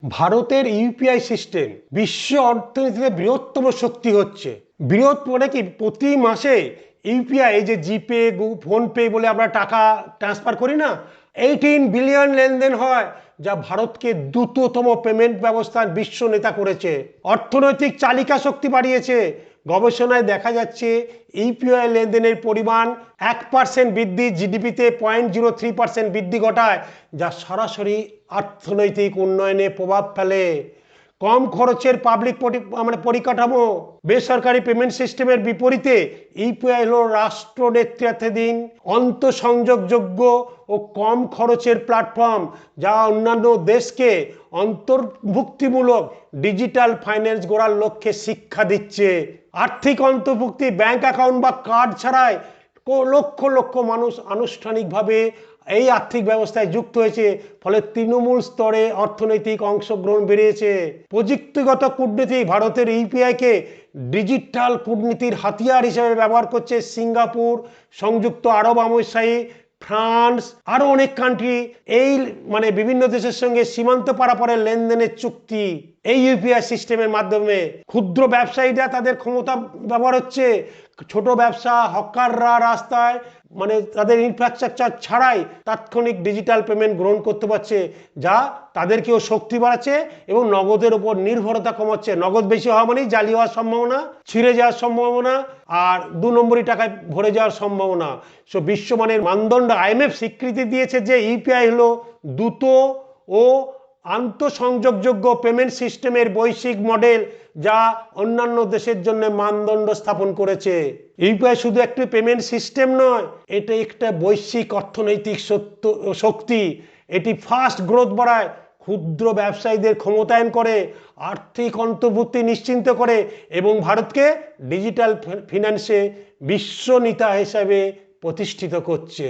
ভারতের UPI system বিশ্ব অর্থনীতিতে বৃহত্তম শক্তি হচ্ছে। বৃহৎ মানে কি, প্রতি মাসে ইউপিআই, যে জিপে, ফোনপে বলে আমরা টাকা ট্রান্সফার করি না, 18 বিলিয়ন লেনদেন হয়, যা ভারতকে দ্রুততম পেমেন্ট ব্যবস্থার বিশ্ব নেতা করেছে। অর্থনৈতিক চালিকা শক্তি বাড়িয়েছে। গবেষণায় দেখা যাচ্ছে ইউপিআই লেনদেনের পরিমাণ 1% বৃদ্ধি জিডিপিতে 0.03% বৃদ্ধি ঘটায়, যা সরাসরি অর্থনৈতিক উন্নয়নে প্রভাব ফেলে। কম খরচের পাবলিক পরিকাঠামো, বেসরকারি পেমেন্ট সিস্টেমের বিপরীতে ইউপিআই হল রাষ্ট্র নেতৃত্বাধীন আন্তঃসংযোগযোগ্য ও কম খরচের প্ল্যাটফর্ম, যা অন্যান্য দেশকে অন্তর্ভুক্তিমূলক ডিজিটাল ফাইন্যান্স গড়ার লক্ষ্যে শিক্ষা দিচ্ছে। আর্থিক অন্তর্ভুক্তি, ব্যাংক অ্যাকাউন্ট বা কার্ড ছাড়াই লক্ষ লক্ষ মানুষ আনুষ্ঠানিকভাবে এই আর্থিক ব্যবস্থায় যুক্ত হয়েছে, ফলে তৃণমূল স্তরে অর্থনৈতিক অংশগ্রহণ বেড়েছে। প্রযুক্তিগত কূটনীতি, ভারতের ইউপিআইকে ডিজিটাল কূটনীতির হাতিয়ার হিসেবে ব্যবহার করছে সিঙ্গাপুর, সংযুক্ত আরব আমিরাত, ফ্রান্স, আরো অনেক কান্ট্রি। এই বিভিন্ন দেশের সঙ্গে সীমান্ত পারাপারের লেনদেনের চুক্তি এই ইউপিআই সিস্টেমের মাধ্যমে। ক্ষুদ্র ব্যবসায়ীরা তাদের ক্ষমতা ব্যবহার হচ্ছে। ছোট ব্যবসা, হকাররা রাস্তায় তাদের ইনফ্রাস্ট্রাকচার ছাড়াই তাৎক্ষণিক ডিজিটাল পেমেন্ট গ্রহণ করতে পারছে, যা তাদেরকেও শক্তি বাড়াচ্ছে এবং নগদের উপর নির্ভরতা কমাচ্ছে। নগদ বেশি হওয়া মানেই জালি হওয়ার সম্ভাবনা, ছিঁড়ে যাওয়ার সম্ভাবনা আর 2 নম্বরই টাকায় ভরে যাওয়ার সম্ভাবনা। বিশ্বমানের মানদণ্ড আইএমএফ স্বীকৃতি দিয়েছে যে ইউপিআই হলো দ্রুত ও আন্তঃসংযোগযোগ্য পেমেন্ট সিস্টেমের বৈশ্বিক মডেল, যা অন্যান্য দেশের জন্য মানদণ্ড স্থাপন করেছে। ইউপিআই শুধু একটি পেমেন্ট সিস্টেম নয়, এটা একটা বৈশ্বিক অর্থনৈতিক শক্তি। এটি ফাস্ট গ্রোথ বাড়ায়, ক্ষুদ্র ব্যবসায়ীদের ক্ষমতায়ন করে, আর্থিক অন্তর্ভুক্তি নিশ্চিন্ত করে এবং ভারতকে ডিজিটাল ফিন্যান্সে বিশ্ব নেতা হিসাবে প্রতিষ্ঠিত করছে।